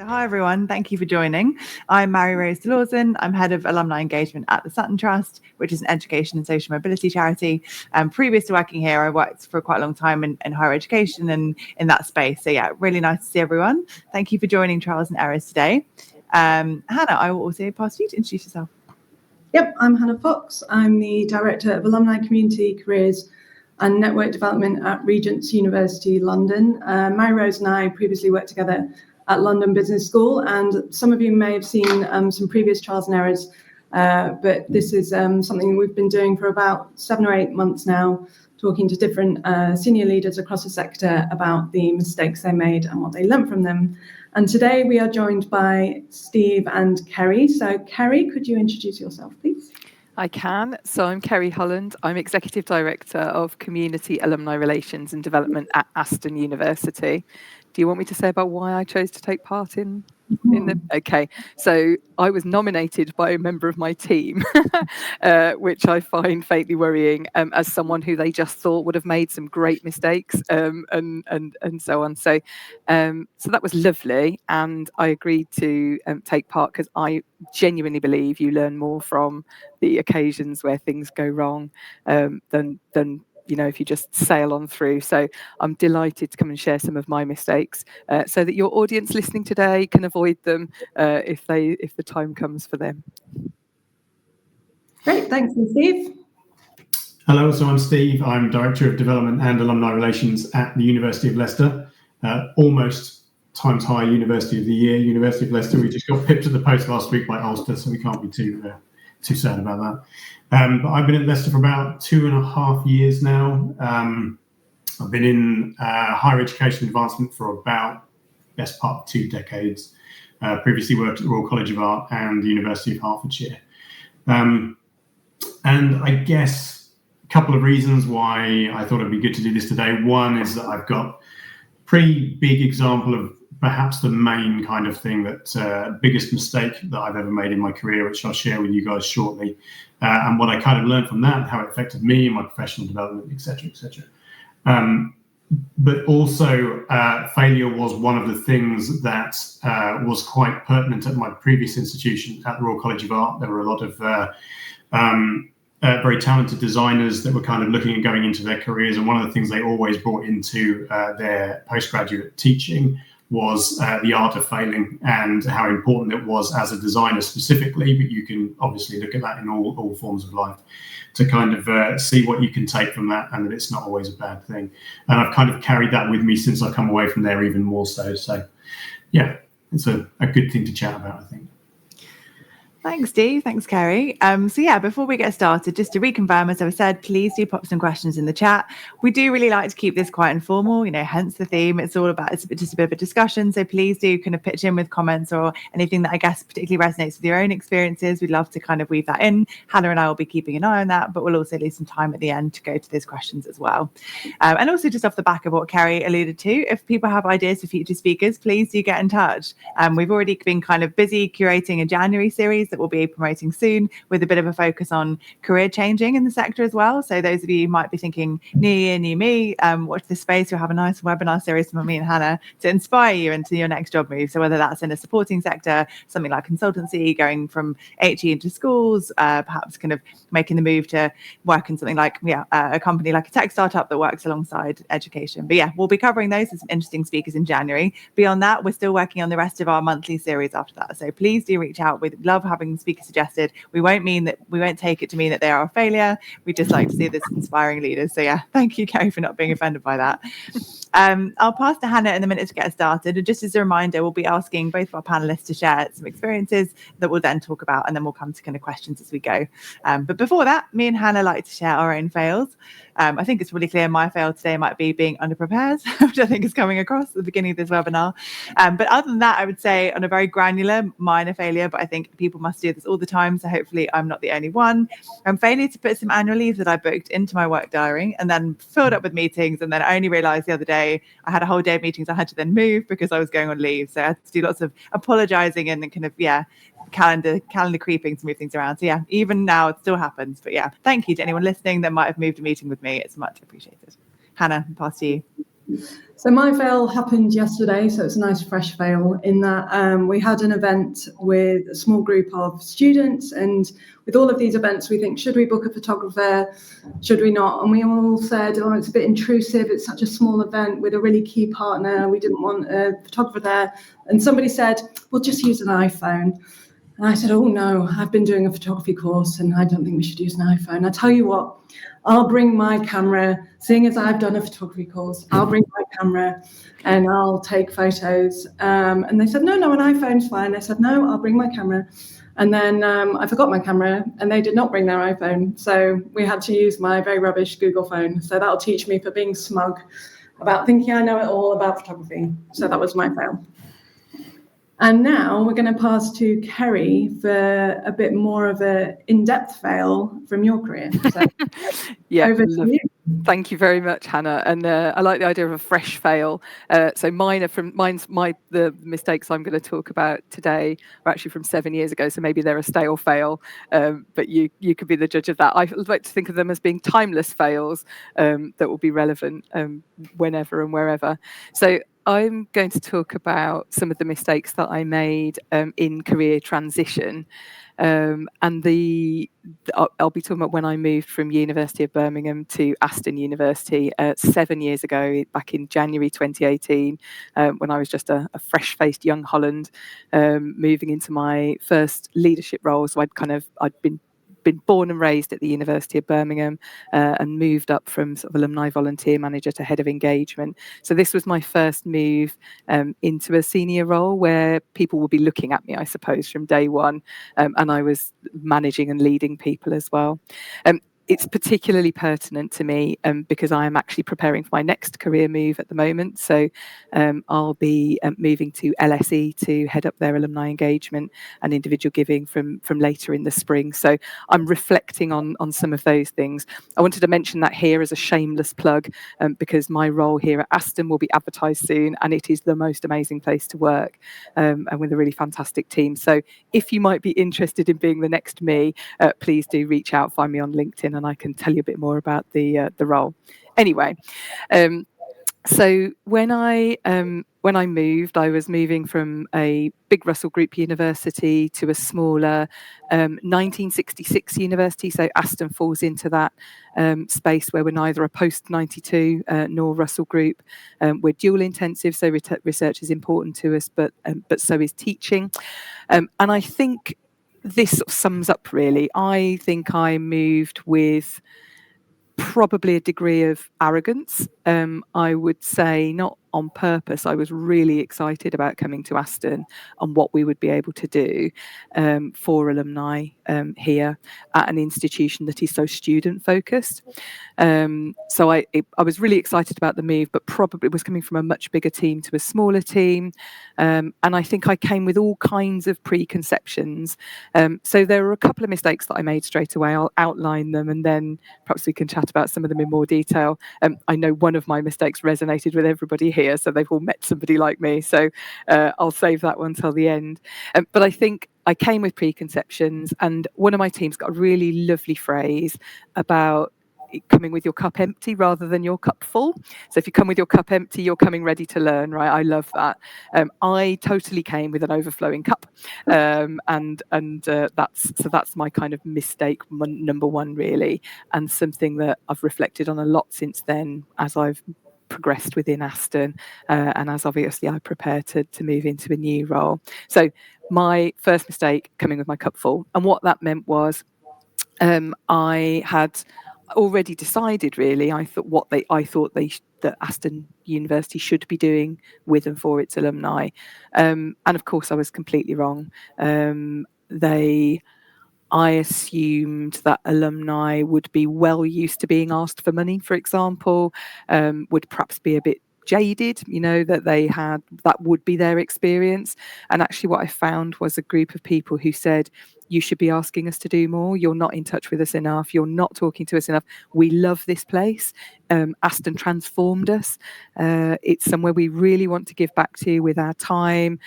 Hi everyone, thank you for joining. I'm Mary-Rose Delauzun. I'm Head of Alumni Engagement at the Sutton Trust, which is an education and social mobility charity. Previous to working here, I worked for quite a long time in higher education and in that space. So yeah, really nice to see everyone. Thank you for joining Trials and Errors today. Hannah, I will also pass you to introduce yourself. Yep, I'm Hannah Fox. I'm the Director of Alumni Community Careers and Network Development at Regent University London. Mary-Rose and I previously worked together at London Business School, and some of you may have seen some previous Trials and Errors, but this is something we've been doing for about 7 or 8 months now, talking to different senior leaders across the sector about the mistakes they made and what they learned from them. And today we are joined by Steve and Kerrie. So Kerrie, could you introduce yourself, please? I can. So I'm Kerrie Holland. I'm Executive Director of Community Alumni Relations and Development at Aston University. Do you want me to say about why I chose to take part in the... Okay, so I was nominated by a member of my team, which I find faintly worrying, as someone who they just thought would have made some great mistakes, and so on. So that was lovely, and I agreed to take part because I genuinely believe you learn more from the occasions where things go wrong than if you just sail on through. So I'm delighted to come and share some of my mistakes so that your audience listening today can avoid them if the time comes for them. Great, thanks, Steve. Hello, so I'm Steve. I'm Director of Development and Alumni Relations at the University of Leicester, almost Times High University of the Year, University of Leicester. We just got pipped to the post last week by Ulster, so we can't be too sad about that. But I've been at Leicester for about 2.5 years now. I've been in higher education advancement for about best part of 2 decades. Previously worked at the Royal College of Art and the University of Hertfordshire. And I guess a couple of reasons why I thought it'd be good to do this today. One is that I've got a pretty big example of perhaps the main kind of thing that biggest mistake that I've ever made in my career, which I'll share with you guys shortly, and what I kind of learned from that, how it affected me and my professional development, etc., etc. But also, failure was one of the things that was quite pertinent at my previous institution at the Royal College of Art. There were a lot of very talented designers that were kind of looking at going into their careers, and one of the things they always brought into their postgraduate teaching was the art of failing and how important it was as a designer specifically, but you can obviously look at that in all forms of life to kind of see what you can take from that, and that it's not always a bad thing. And I've kind of carried that with me since I come away from there even more so. So yeah, it's a good thing to chat about, I think. Thanks, Steve. Thanks, Kerrie. So yeah, before we get started, just to reconfirm, as I said, please do pop some questions in the chat. We do really like to keep this quite informal, hence the theme. It's all about, it's just a bit of a discussion. So please do kind of pitch in with comments or anything that I guess particularly resonates with your own experiences. We'd love to kind of weave that in. Hannah and I will be keeping an eye on that, but we'll also leave some time at the end to go to those questions as well. And also just off the back of what Kerrie alluded to, if people have ideas for future speakers, please do get in touch. We've already been kind of busy curating a January series that we'll be promoting soon with a bit of a focus on career changing in the sector as well. So those of you who might be thinking new year, new me, watch this space. We'll have a nice webinar series from me and Hannah to inspire you into your next job move. So whether that's in a supporting sector, something like consultancy, going from HE into schools, perhaps kind of making the move to work in something like a company like a tech startup that works alongside education. But yeah, we'll be covering those as some interesting speakers in January. Beyond that, we're still working on the rest of our monthly series after that. So please do reach out. We'd love having speakers suggested. We won't take it to mean that they are a failure. We just like to see this inspiring leaders. So yeah, thank you, Kerrie, for not being offended by that. I'll pass to Hannah in a minute to get started. And just as a reminder, we'll be asking both of our panelists to share some experiences that we'll then talk about, and then we'll come to kind of questions as we go. But before that, me and Hannah like to share our own fails. I think it's really clear my fail today might be being underprepared, which I think is coming across at the beginning of this webinar. But other than that, I would say on a very granular, minor failure, but I think people must do this all the time, so hopefully I'm not the only one. I'm failing to put some annual leave that I booked into my work diary and then filled up with meetings, and then I only realised the other day I had a whole day of meetings I had to then move because I was going on leave. So I had to do lots of apologising and kind of, calendar creeping to move things around. So yeah, even now it still happens. But yeah, thank you to anyone listening that might have moved a meeting with me. It's much appreciated. Hannah, pass to you. So my fail happened yesterday, so it's a nice fresh fail in that we had an event with a small group of students, and with all of these events we think, should we book a photographer, should we not? And we all said, oh, it's a bit intrusive, it's such a small event with a really key partner, we didn't want a photographer there. And somebody said, we'll just use an iPhone. And I said, oh no, I've been doing a photography course and I don't think we should use an iPhone. I tell you what, I'll bring my camera, seeing as I've done a photography course, I'll bring my camera and I'll take photos. And they said, no, an iPhone's fine. I said, no, I'll bring my camera. And then I forgot my camera and they did not bring their iPhone. So we had to use my very rubbish Google phone. So that'll teach me for being smug about thinking I know it all about photography. So that was my fail. And now we're going to pass to Kerrie for a bit more of an in-depth fail from your career. So, yeah, over to you. Thank you very much, Hannah. And I like the idea of a fresh fail. So the mistakes I'm going to talk about today are actually from 7 years ago. So maybe they're a stale fail, but you could be the judge of that. I like to think of them as being timeless fails that will be relevant whenever and wherever. So I'm going to talk about some of the mistakes that I made in career transition. And I'll be talking about when I moved from University of Birmingham to Aston University 7 years ago, back in January 2018, when I was just a fresh-faced young Holland, moving into my first leadership role. So I'd been born and raised at the University of Birmingham and moved up from sort of alumni volunteer manager to head of engagement. So this was my first move into a senior role where people will be looking at me, I suppose, from day one. And I was managing and leading people as well. It's particularly pertinent to me because I am actually preparing for my next career move at the moment. So I'll be moving to LSE to head up their alumni engagement and individual giving from later in the spring. So I'm reflecting on some of those things. I wanted to mention that here as a shameless plug because my role here at Aston will be advertised soon, and it is the most amazing place to work and with a really fantastic team. So if you might be interested in being the next me, please do reach out, find me on LinkedIn, and I can tell you a bit more about the role. Anyway, so when I moved, I was moving from a big Russell Group university to a smaller 1966 university. So Aston falls into that space where we're neither a post-92 nor Russell Group. We're dual intensive, so research is important to us, but so is teaching. And I think this sort of sums up really. I think I moved with probably a degree of arrogance. I would say not on purpose. I was really excited about coming to Aston and what we would be able to do for alumni here at an institution that is so student focused. So I was really excited about the move, but probably was coming from a much bigger team to a smaller team. And I think I came with all kinds of preconceptions. So there were a couple of mistakes that I made straight away. I'll outline them and then perhaps we can chat about some of them in more detail. I know one of my mistakes resonated with everybody here, so they've all met somebody like me. So I'll save that one till the end. But I think I came with preconceptions, and one of my teams got a really lovely phrase about coming with your cup empty rather than your cup full. So if you come with your cup empty, you're coming ready to learn, right? I love that. I totally came with an overflowing cup, and that's my kind of mistake number one, really, and something that I've reflected on a lot since then as I've progressed within Aston, and as obviously I prepare to move into a new role. So my first mistake, coming with my cup full, and what that meant was I had already decided, really. I thought that Aston University should be doing with and for its alumni, and of course I was completely wrong. I assumed that alumni would be well used to being asked for money, for example, would perhaps be a bit jaded, that would be their experience. And actually what I found was a group of people who said, you should be asking us to do more. You're not in touch with us enough. You're not talking to us enough. We love this place. Aston transformed us. It's somewhere we really want to give back to with our time,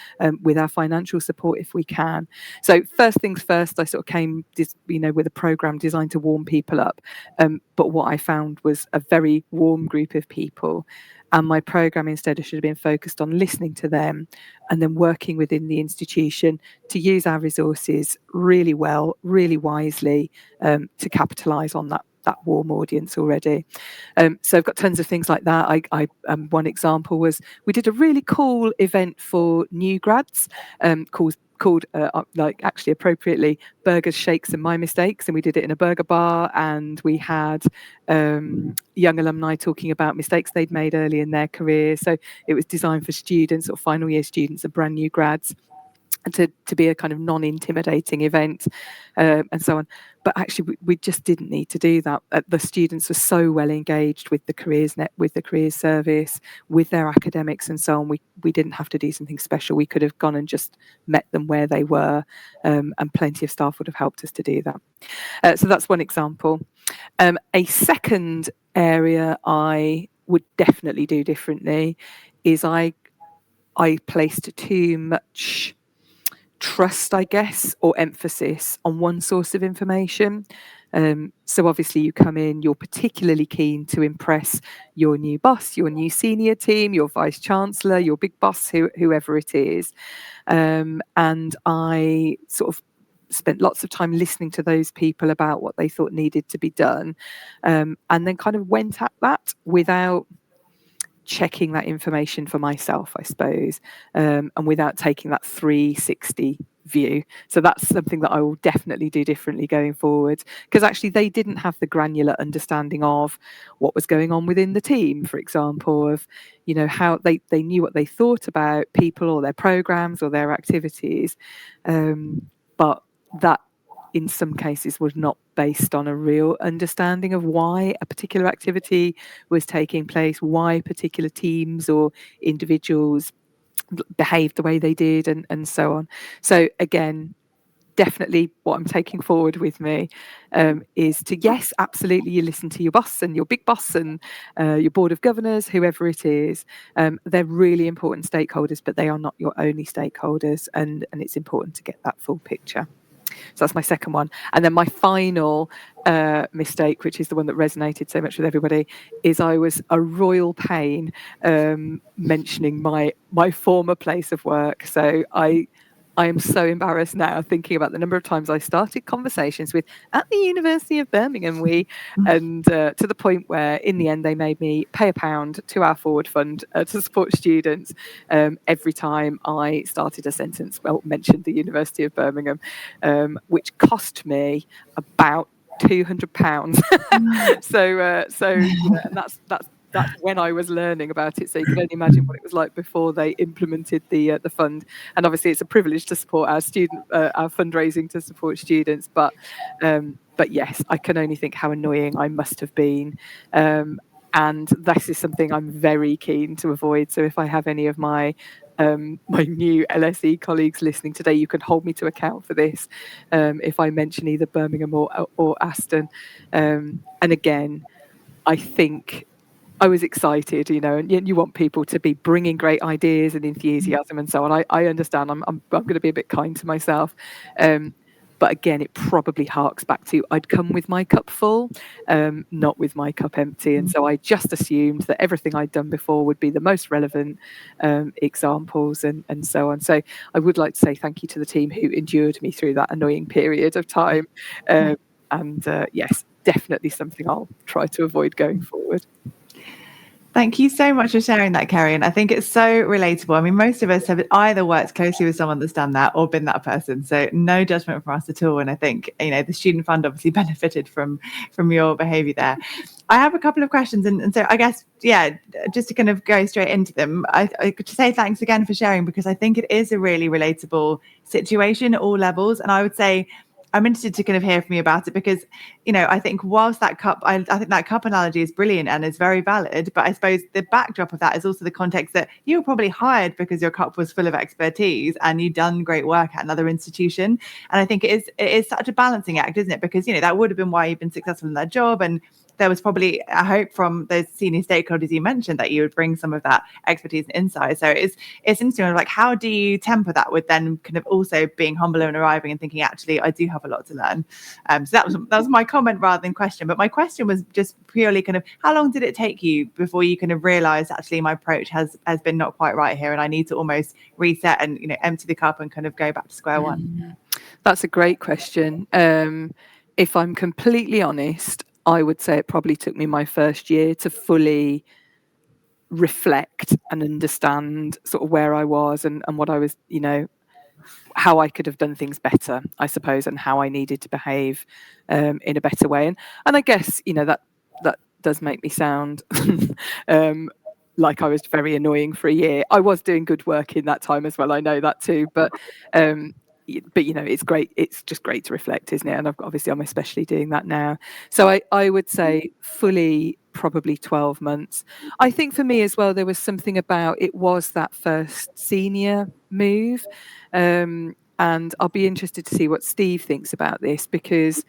with our financial support if we can. So first things first, I sort of came with a program designed to warm people up. But what I found was a very warm group of people. And my programme instead should have been focused on listening to them and then working within the institution to use our resources really well, really wisely, to capitalise on that warm audience already. So I've got tons of things like that. One example was we did a really cool event for new grads called like actually appropriately Burgers, Shakes and My Mistakes, and we did it in a burger bar, and we had young alumni talking about mistakes they'd made early in their career. So it was designed for students or final year students and brand new grads, and to be a kind of non-intimidating event, and so on. But actually, we just didn't need to do that. The students were so well engaged with the careers with the careers service, with their academics, and so on. We didn't have to do something special. We could have gone and just met them where they were, and plenty of staff would have helped us to do that. So that's one example. A second area I would definitely do differently is I placed too much trust, I guess, or emphasis on one source of information. So obviously you come in, you're particularly keen to impress your new boss, your new senior team, your vice chancellor, your big boss, whoever it is. And I sort of spent lots of time listening to those people about what they thought needed to be done, and then kind of went at that without checking that information for myself, I suppose, and without taking that 360 view. So that's something that I will definitely do differently going forward, because actually they didn't have the granular understanding of what was going on within the team, for example, of, you know, how they knew what they thought about people or their programs or their activities, but that in some cases was not based on a real understanding of why a particular activity was taking place, why particular teams or individuals behaved the way they did, and so on. So again, definitely what I'm taking forward with me is to, yes, absolutely, you listen to your boss and your big boss and your board of governors, whoever it is. They're really important stakeholders, but they are not your only stakeholders, and it's important to get that full picture. So that's my second one. And then my final mistake, which is the one that resonated so much with everybody, is I was a royal pain mentioning my former place of work. So I am so embarrassed now thinking about the number of times I started conversations with at the University of Birmingham, and to the point where in the end they made me pay £1 to our forward fund to support students every time I started a sentence, well, mentioned the University of Birmingham, which cost me about £200. So you know, and that's when I was learning about it. So you can only imagine what it was like before they implemented the fund. And obviously, it's a privilege to support our fundraising to support students. But yes, I can only think how annoying I must have been. And this is something I'm very keen to avoid. So if I have any of my new LSE colleagues listening today, you can hold me to account for this if I mention either Birmingham or Aston. And again, I think I was excited, you know, and you want people to be bringing great ideas and enthusiasm and so on. I understand. I'm going to be a bit kind to myself. But again, it probably harks back to I'd come with my cup full, not with my cup empty. And so I just assumed that everything I'd done before would be the most relevant examples and so on. So I would like to say thank you to the team who endured me through that annoying period of time. And yes, definitely something I'll try to avoid going forward. Thank you so much for sharing that, Kerrie. And I think it's so relatable. I mean, most of us have either worked closely with someone that's done that or been that person. So no judgment from us at all. And I think, you know, the Student Fund obviously benefited from your behaviour there. I have a couple of questions. And so I guess, yeah, just to kind of go straight into them, I could say thanks again for sharing, because I think it is a really relatable situation at all levels. And I would say, I'm interested to kind of hear from you about it, because, you know, I think whilst that cup, I think that cup analogy is brilliant and is very valid. But I suppose the backdrop of that is also the context that you were probably hired because your cup was full of expertise and you'd done great work at another institution. And I think it is such a balancing act, isn't it? Because, you know, that would have been why you've been successful in that job, and there was probably a hope from those senior stakeholders you mentioned that you would bring some of that expertise and insight. So it's interesting, like, how do you temper that with then kind of also being humble and arriving and thinking, actually, I do have a lot to learn. So that was my comment rather than question. But my question was just purely kind of, how long did it take you before you kind of realised, actually, my approach has been not quite right here, and I need to almost reset and, you know, empty the cup and kind of go back to square one? That's a great question. If I'm completely honest, I would say it probably took me my first year to fully reflect and understand sort of where I was and what I was, you know, how I could have done things better, I suppose, and how I needed to behave in a better way. And I guess, you know, that does make me sound like I was very annoying for a year. I was doing good work in that time as well. I know that too, but you know, it's great. It's just great to reflect, isn't it? And obviously I'm especially doing that now. So I would say fully probably 12 months. I think for me as well, there was something about it was that first senior move. And I'll be interested to see what Steve thinks about this, because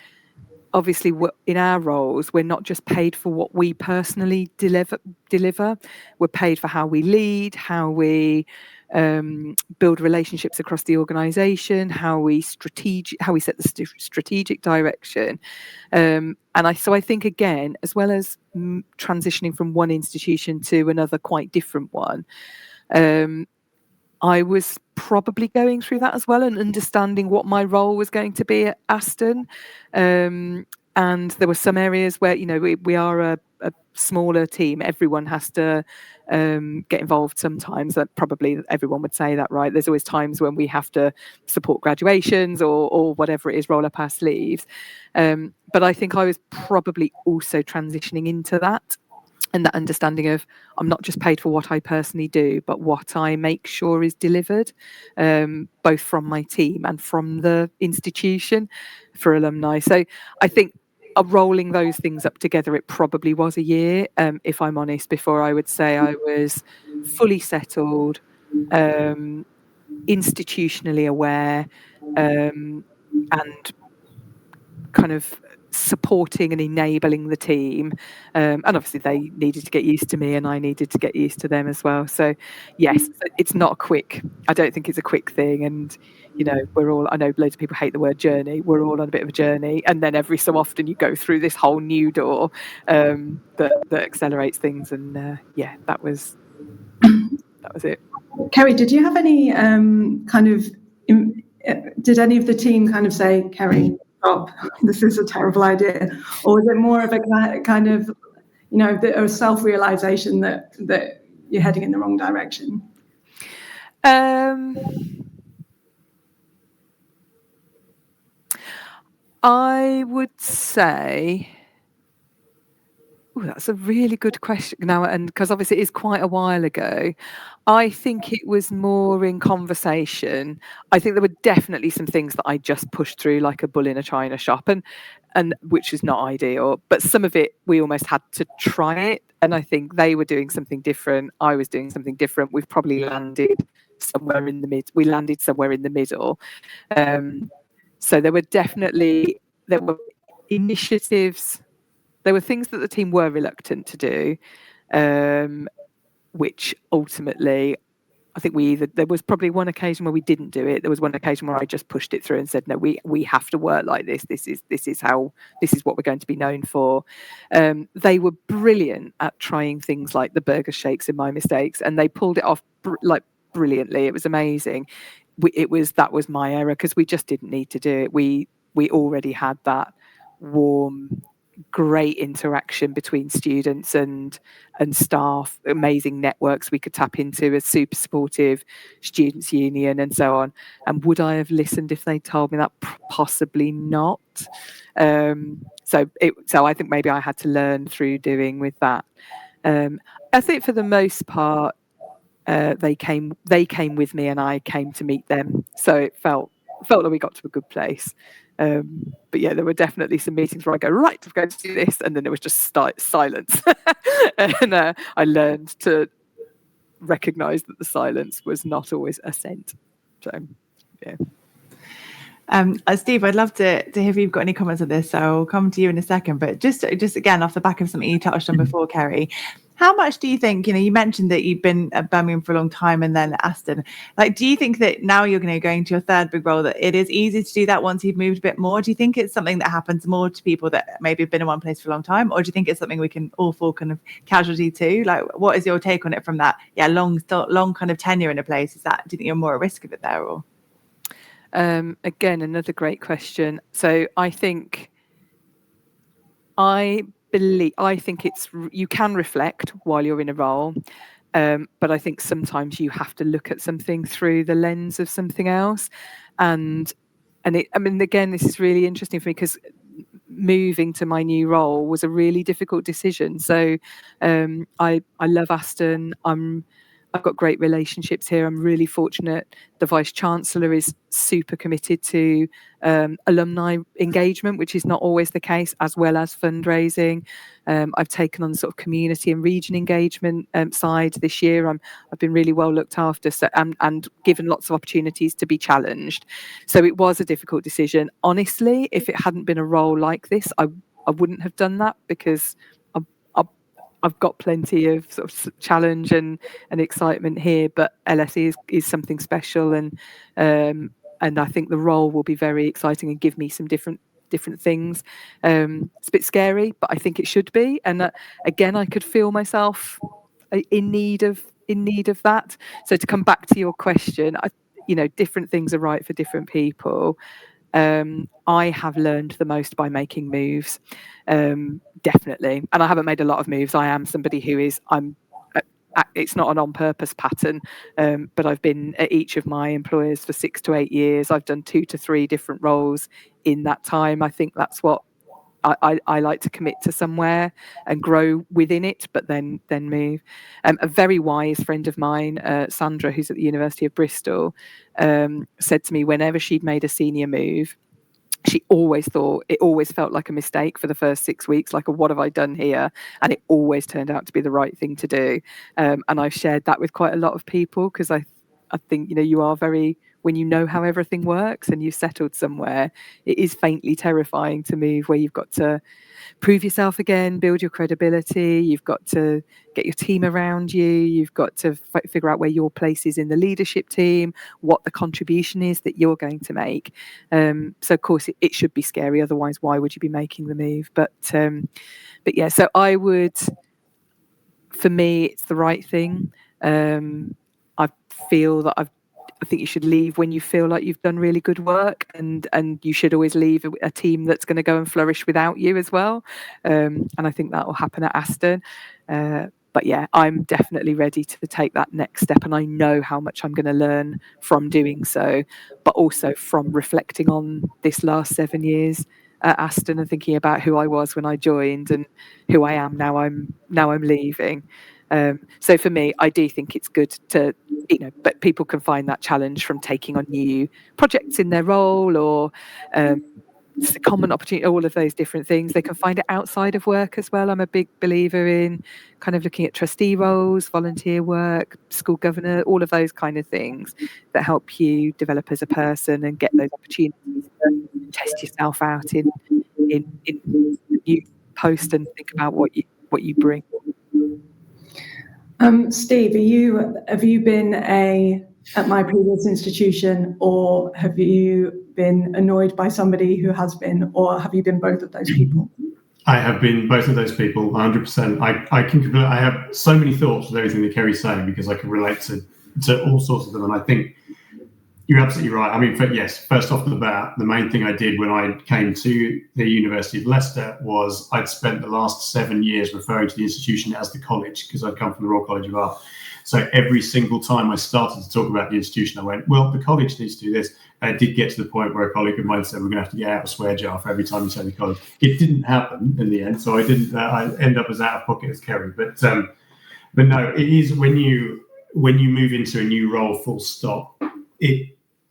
obviously in our roles, we're not just paid for what we personally deliver. We're paid for how we lead, how we build relationships across the organisation, how we set the strategic direction. So I think, again, as well as transitioning from one institution to another quite different one, I was probably going through that as well and understanding what my role was going to be at Aston. And there were some areas where, you know, we are a smaller team. Everyone has to get involved sometimes. That probably everyone would say that, right? There's always times when we have to support graduations or whatever it is, roll up our sleeves. But I think I was probably also transitioning into that. And that understanding of, I'm not just paid for what I personally do, but what I make sure is delivered, both from my team and from the institution for alumni. So I think rolling those things up together, it probably was a year, if I'm honest, before I would say I was fully settled, institutionally aware, and kind of supporting and enabling the team, and obviously they needed to get used to me and I needed to get used to them as well. So yes, it's not I don't think it's a quick thing, and you know, I know loads of people hate the word journey. We're all on a bit of a journey, and then every so often you go through this whole new door that accelerates things, and that was it. Kerrie, did you have any did any of the team kind of say, Kerrie, stop, this is a terrible idea? Or was it more of a kind of, you know, a self-realization that you're heading in the wrong direction? I would say, that's a really good question now, and because obviously it is quite a while ago. I think it was more in conversation. I think there were definitely some things that I just pushed through like a bull in a china shop, and which is not ideal. But some of it we almost had to try it, and I think they were doing something different. I was doing something different. We've probably landed somewhere in the mid. We landed somewhere in the middle. So there were initiatives. There were things that the team were reluctant to do, which ultimately, I think there was probably one occasion where we didn't do it. There was one occasion where I just pushed it through and said, no, we have to work like this. This is what we're going to be known for. They were brilliant at trying things like the burger shakes in My Mistakes, and they pulled it off brilliantly. It was amazing. That was my error, because we just didn't need to do it. We already had that warm, great interaction between students and staff, amazing networks we could tap into, a super supportive students union and so on. And would I have listened if they told me that? Possibly not. So I think maybe I had to learn through doing with that. I think for the most part, they came with me and I came to meet them. So it felt that we got to a good place. But yeah, there were definitely some meetings where I go, right, I'm going to do this, and then it was just silence. And I learned to recognise that the silence was not always assent. So, yeah. Steve, I'd love to hear if you've got any comments on this, so I'll come to you in a second. But just again, off the back of something you touched on before, Kerrie, how much do you think, you mentioned that you've been at Birmingham for a long time and then at Aston, like, do you think that now you're going to your third big role, that it is easy to do that once you've moved a bit more? Do you think it's something that happens more to people that maybe have been in one place for a long time, or do you think it's something we can all fall kind of casualty to? Like, what is your take on it from that, long kind of tenure in a place? Do you think you're more at risk of it there, or? Again, another great question. So I think it's, you can reflect while you're in a role, but I think sometimes you have to look at something through the lens of something else. And again, this is really interesting for me because moving to my new role was a really difficult decision. So I love Aston. I've got great relationships here. I'm really fortunate. The Vice Chancellor is super committed to alumni engagement, which is not always the case, as well as fundraising. I've taken on the sort of community and region engagement side this year. I've been really well looked after, and given lots of opportunities to be challenged. So it was a difficult decision. Honestly, if it hadn't been a role like this, I wouldn't have done that, because I've got plenty of sort of challenge and excitement here, but LSE is something special, and I think the role will be very exciting and give me some different things. It's a bit scary, but I think it should be. And again, I could feel myself in need of that. So to come back to your question, different things are right for different people. I have learned the most by making moves, definitely. And I haven't made a lot of moves. I am somebody who it's not an on-purpose pattern, but I've been at each of my employers for 6 to 8 years. I've done 2 to 3 different roles in that time. I think that's what I like to commit to somewhere and grow within it, but then move. A very wise friend of mine, Sandra, who's at the University of Bristol, said to me whenever she'd made a senior move, she always thought it always felt like a mistake for the first 6 weeks, like, what have I done here? And it always turned out to be the right thing to do. And I've shared that with quite a lot of people, because I think, you are very, when you know how everything works and you've settled somewhere, it is faintly terrifying to move where you've got to prove yourself again, build your credibility, you've got to get your team around you, you've got to figure out where your place is in the leadership team, what the contribution is that you're going to make. So of course it should be scary, otherwise why would you be making the move? But yeah, so for me, it's the right thing. I feel that I think you should leave when you feel like you've done really good work, and you should always leave a team that's going to go and flourish without you as well. And I think that will happen at Aston. But yeah, I'm definitely ready to take that next step, and I know how much I'm going to learn from doing so, but also from reflecting on this last 7 years at Aston and thinking about who I was when I joined and who I am now I'm leaving. So for me, I do think it's good to, but people can find that challenge from taking on new projects in their role, or it's a common opportunity, all of those different things. They can find it outside of work as well. I'm a big believer in kind of looking at trustee roles, volunteer work, school governor, all of those kind of things that help you develop as a person and get those opportunities to test yourself out in new post and think about what you bring. Steve, have you been at my previous institution, or have you been annoyed by somebody who has been, or have you been both of those people? I have been both of those people, 100%. I have so many thoughts with everything that Kerrie's saying, because I can relate to all sorts of them, and I think you're absolutely right. I mean, first off the bat, the main thing I did when I came to the University of Leicester was I'd spent the last 7 years referring to the institution as the college, because I'd come from the Royal College of Art. So every single time I started to talk about the institution, I went, well, the college needs to do this. And it did get to the point where a colleague of mine said, we're going to have to get out a swear jar for every time you say the college. It didn't happen in the end, so I didn't. I end up as out of pocket as Kerrie. But no, it is when you move into a new role, full stop.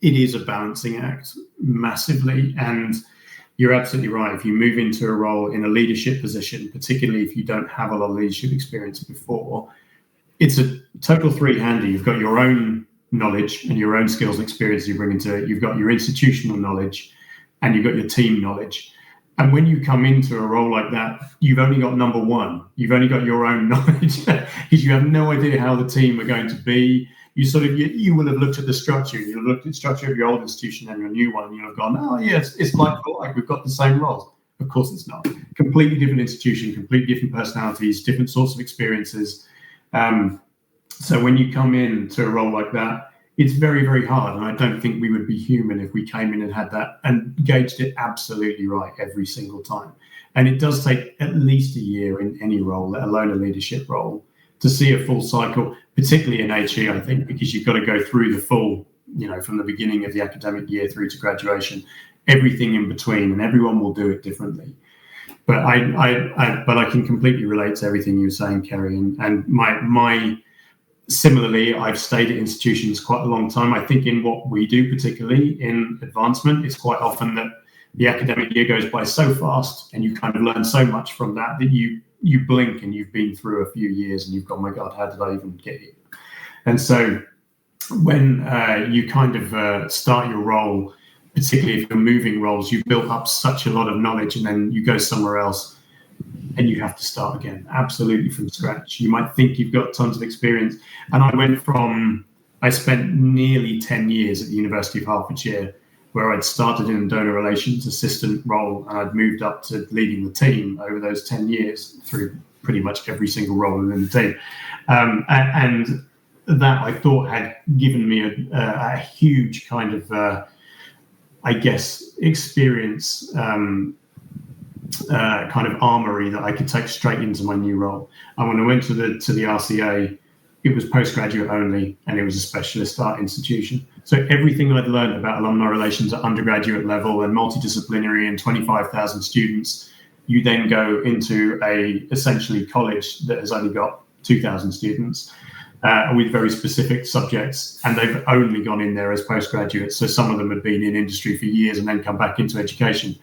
It is a balancing act massively, and you're absolutely right. If you move into a role in a leadership position, particularly if you don't have a lot of leadership experience before, it's a total three-hander. You've got your own knowledge and your own skills and experience you bring into it. You've got your institutional knowledge and you've got your team knowledge. And when you come into a role like that, you've only got number one. You've only got your own knowledge because you have no idea how the team are going to be. You will have looked at the structure. You'll have looked at the structure of your old institution and your new one, and you'll have gone, oh, yes, it's like we've got the same roles. Of course it's not. Completely different institution, completely different personalities, different sorts of experiences. So when you come into a role like that, it's very, very hard. And I don't think we would be human if we came in and had that and gauged it absolutely right every single time. And it does take at least a year in any role, let alone a leadership role, to see a full cycle, particularly in HE, I think, because you've got to go through the full, from the beginning of the academic year through to graduation, everything in between, and everyone will do it differently. But I can completely relate to everything you were saying, Kerrie, and my similarly, I've stayed at institutions quite a long time. I think in what we do, particularly in advancement, it's quite often that the academic year goes by so fast and you kind of learn so much from that you blink and you've been through a few years and you've gone, my God, how did I even get here? And so when you kind of start your role, particularly if you're moving roles, you've built up such a lot of knowledge and then you go somewhere else and you have to start again, absolutely from scratch. You might think you've got tons of experience. And I spent nearly 10 years at the University of Hertfordshire, where I'd started in a donor relations assistant role and I'd moved up to leading the team over those 10 years through pretty much every single role within the team. And that I thought had given me a huge kind of, experience, kind of armory that I could take straight into my new role. And when I went to the RCA, it was postgraduate only, and it was a specialist art institution. So everything I'd learned about alumni relations at undergraduate level and multidisciplinary and 25,000 students, you then go into a essentially college that has only got 2,000 students with very specific subjects, and they've only gone in there as postgraduates. So some of them had been in industry for years and then come back into education.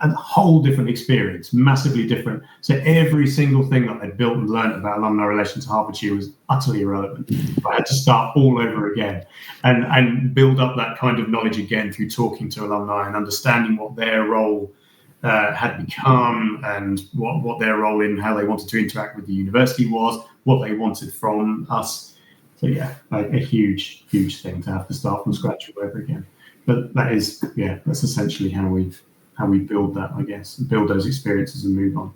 And a whole different experience, massively different. So every single thing that I'd built and learned about alumni relations at Hertfordshire was utterly irrelevant. I had to start all over again and build up that kind of knowledge again through talking to alumni and understanding what their role had become and what their role in how they wanted to interact with the university was, what they wanted from us. So yeah, a huge, huge thing to have to start from scratch all over again. But that's essentially how we build that, I guess, and build those experiences and move on.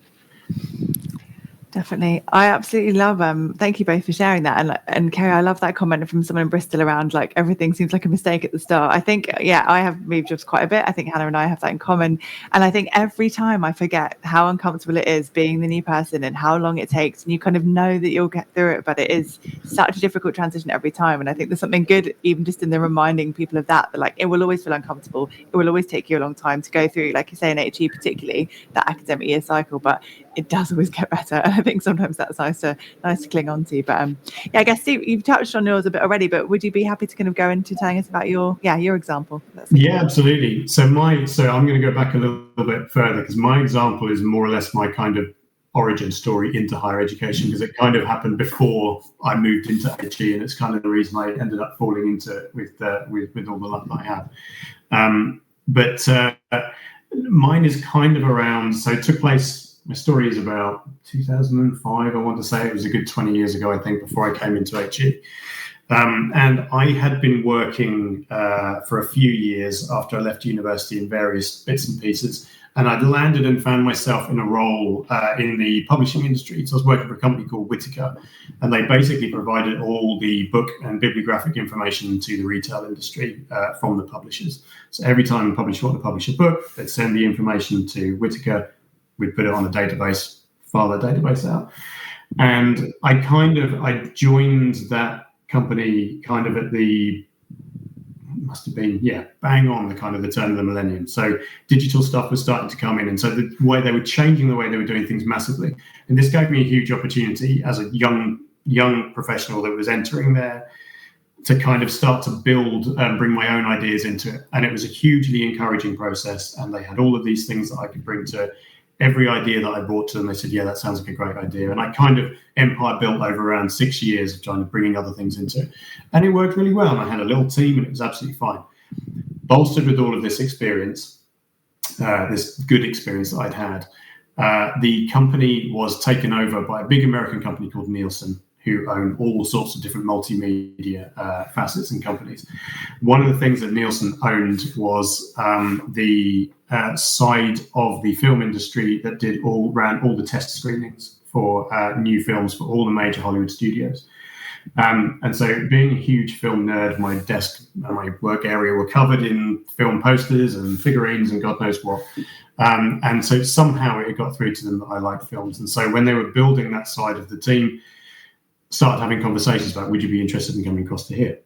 Definitely. I absolutely love, thank you both for sharing that. And Kerrie, I love that comment from someone in Bristol around like everything seems like a mistake at the start. I think, I have moved jobs quite a bit. I think Hannah and I have that in common. And I think every time I forget how uncomfortable it is being the new person and how long it takes. And you kind of know that you'll get through it, but it is such a difficult transition every time. And I think there's something good, even just in the reminding people of that like it will always feel uncomfortable. It will always take you a long time to go through, like you say, in HE, particularly that academic year cycle, but it does always get better. And I think sometimes that's nice to cling on to. But I guess Steve, you've touched on yours a bit already, but would you be happy to kind of go into telling us about your example? Yeah, absolutely. So I'm going to go back a little bit further because my example is more or less my kind of origin story into higher education, because it kind of happened before I moved into HE, and it's kind of the reason I ended up falling into it with all the luck that I have. But mine is kind of around, so it took place, my story is about 2005, I want to say. It was a good 20 years ago, I think, before I came into HE. And I had been working for a few years after I left university in various bits and pieces. And I'd landed and found myself in a role in the publishing industry. So I was working for a company called Whitaker, and they basically provided all the book and bibliographic information to the retail industry from the publishers. So every time a publisher wanted to publish a book, they'd send the information to Whitaker. We'd put it on a database, file that database out. And I joined that company kind of at the, must have been, bang on the kind of the turn of the millennium. So digital stuff was starting to come in. And so the way they were changing the way they were doing things massively. And this gave me a huge opportunity as a young professional that was entering there to kind of start to build and bring my own ideas into it. And it was a hugely encouraging process. And they had all of these things that I could bring to every idea that I brought to them, they said, yeah, that sounds like a great idea. And I kind of empire built over around 6 years of trying to bring other things into it. And it worked really well. And I had a little team and it was absolutely fine. Bolstered with all of this experience, this good experience that I'd had, the company was taken over by a big American company called Nielsen, who own all sorts of different multimedia facets and companies. One of the things that Nielsen owned was the side of the film industry that ran all the test screenings for new films for all the major Hollywood studios. And so being a huge film nerd, my desk and my work area were covered in film posters and figurines and God knows what. And so somehow it got through to them that I liked films. And so when they were building that side of the team, started having conversations about, would you be interested in coming across to here?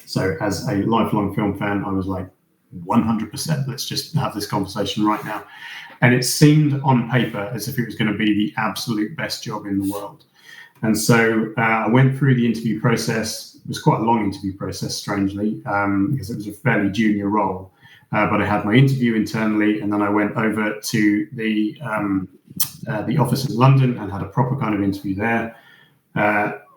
So as a lifelong film fan, I was like, 100%, let's just have this conversation right now. And it seemed on paper as if it was going to be the absolute best job in the world. And so I went through the interview process. It was quite a long interview process, strangely, because it was a fairly junior role. But I had my interview internally, and then I went over to the office in London and had a proper kind of interview there.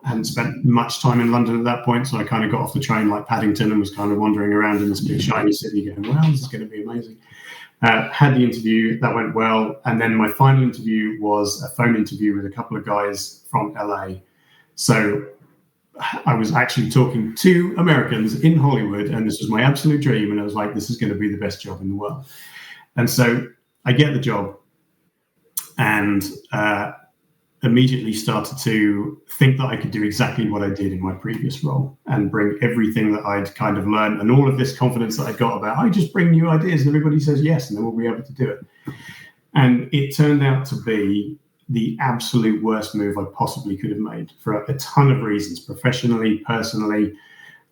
Hadn't spent much time in London at that point, so I kind of got off the train like Paddington and was kind of wandering around in this big shiny city going, well, this is going to be amazing. Had the interview, that went well, and then my final interview was a phone interview with a couple of guys from LA. So I was actually talking to Americans in Hollywood, and this was my absolute dream, and I was like, this is going to be the best job in the world. And so I get the job, and immediately started to think that I could do exactly what I did in my previous role and bring everything that I'd kind of learned and all of this confidence that I got about, I just bring new ideas and everybody says yes, and then we'll be able to do it. And it turned out to be the absolute worst move I possibly could have made for a ton of reasons, professionally, personally.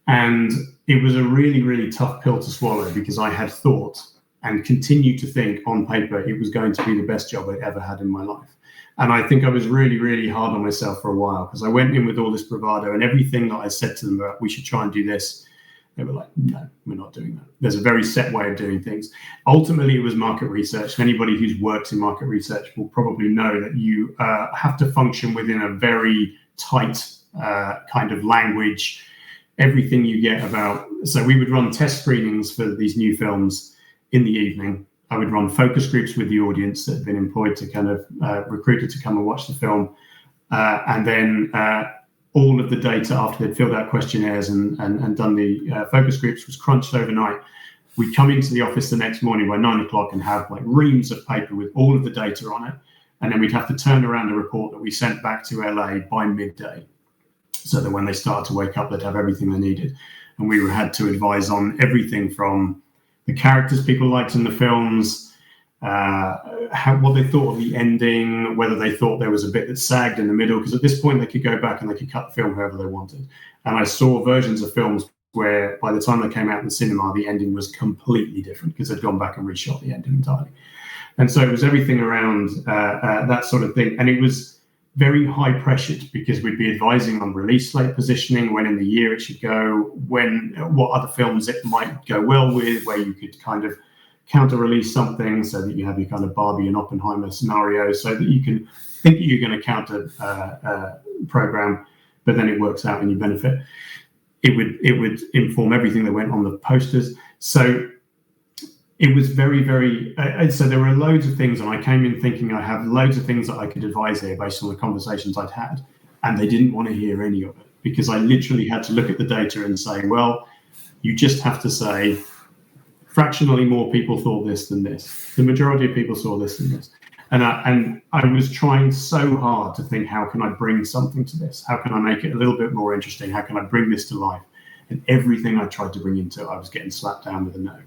And it was a really, really tough pill to swallow because I had thought and continued to think on paper it was going to be the best job I'd ever had in my life. And I think I was really, really hard on myself for a while because I went in with all this bravado and everything that I said to them about we should try and do this. They were like, no, we're not doing that. There's a very set way of doing things. Ultimately, it was market research. Anybody who's worked in market research will probably know that you have to function within a very tight kind of language. Everything you get about. So we would run test screenings for these new films in the evening. I would run focus groups with the audience that had been employed to kind of recruited to come and watch the film. And then all of the data after they'd filled out questionnaires and done the focus groups was crunched overnight. We'd come into the office the next morning by 9 o'clock and have like reams of paper with all of the data on it. And then we'd have to turn around a report that we sent back to LA by midday. So that when they started to wake up, they'd have everything they needed. And we had to advise on everything from the characters people liked in the films, what they thought of the ending, whether they thought there was a bit that sagged in the middle, because at this point they could go back and they could cut the film however they wanted. And I saw versions of films where by the time they came out in the cinema, the ending was completely different because they'd gone back and reshot the ending entirely. And so it was everything around that sort of thing. And it was very high pressured because we'd be advising on release slate positioning, when in the year it should go, what other films it might go well with, where you could kind of counter release something so that you have your kind of Barbie and Oppenheimer scenario so that you can think that you're going to counter program, but then it works out and you benefit. It would inform everything that went on the posters. So it was very, very, so there were loads of things, and I came in thinking I have loads of things that I could advise here based on the conversations I'd had, and they didn't want to hear any of it because I literally had to look at the data and say, well, you just have to say fractionally more people thought this than this. The majority of people saw this than this. And I was trying so hard to think, how can I bring something to this? How can I make it a little bit more interesting? How can I bring this to life? And everything I tried to bring into it, I was getting slapped down with a no.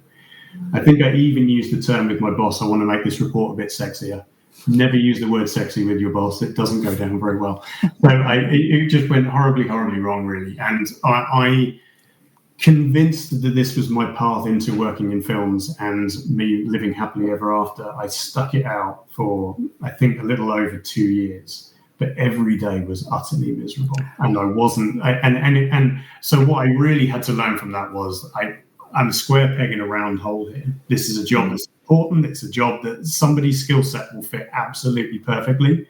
I think I even used the term with my boss, I want to make this report a bit sexier. Never use the word sexy with your boss. It doesn't go down very well. So it just went horribly, horribly wrong, really. And I convinced that this was my path into working in films and me living happily ever after. I stuck it out for, I think, a little over 2 years. But every day was utterly miserable. And I wasn't. And so what I really had to learn from that was I'm a square peg in a round hole here. This is a job that's important. It's a job that somebody's skill set will fit absolutely perfectly.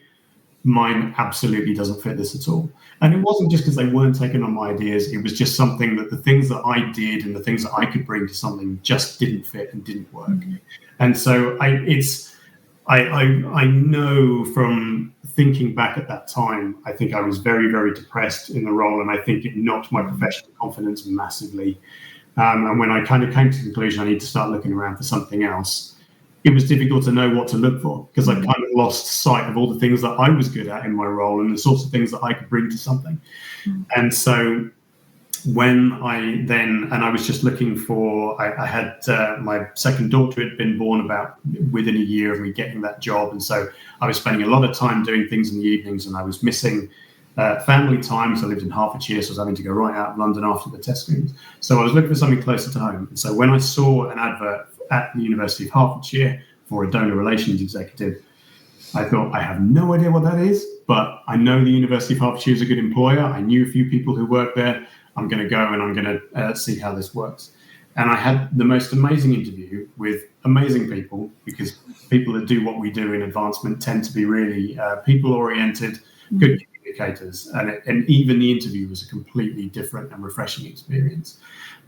Mine absolutely doesn't fit this at all. And it wasn't just because they weren't taking on my ideas. It was just something that the things that I did and the things that I could bring to something just didn't fit and didn't work. And so I know from thinking back at that time, I think I was very, very depressed in the role, and I think it knocked my professional confidence massively. And when I kind of came to the conclusion I need to start looking around for something else, it was difficult to know what to look for, because I kind of lost sight of all the things that I was good at in my role and the sorts of things that I could bring to something. And so when I was just looking for, I had my second daughter had been born about within a year of me getting that job. And so I was spending a lot of time doing things in the evenings, and I was missing family time. So I lived in Hertfordshire, so I was having to go right out of London after the test screens. So I was looking for something closer to home. And so when I saw an advert at the University of Hertfordshire for a donor relations executive, I thought, I have no idea what that is, but I know the University of Hertfordshire is a good employer. I knew a few people who work there. I'm going to go and I'm going to see how this works. And I had the most amazing interview with amazing people, because people that do what we do in advancement tend to be really people-oriented, good communicators. And even the interview was a completely different and refreshing experience.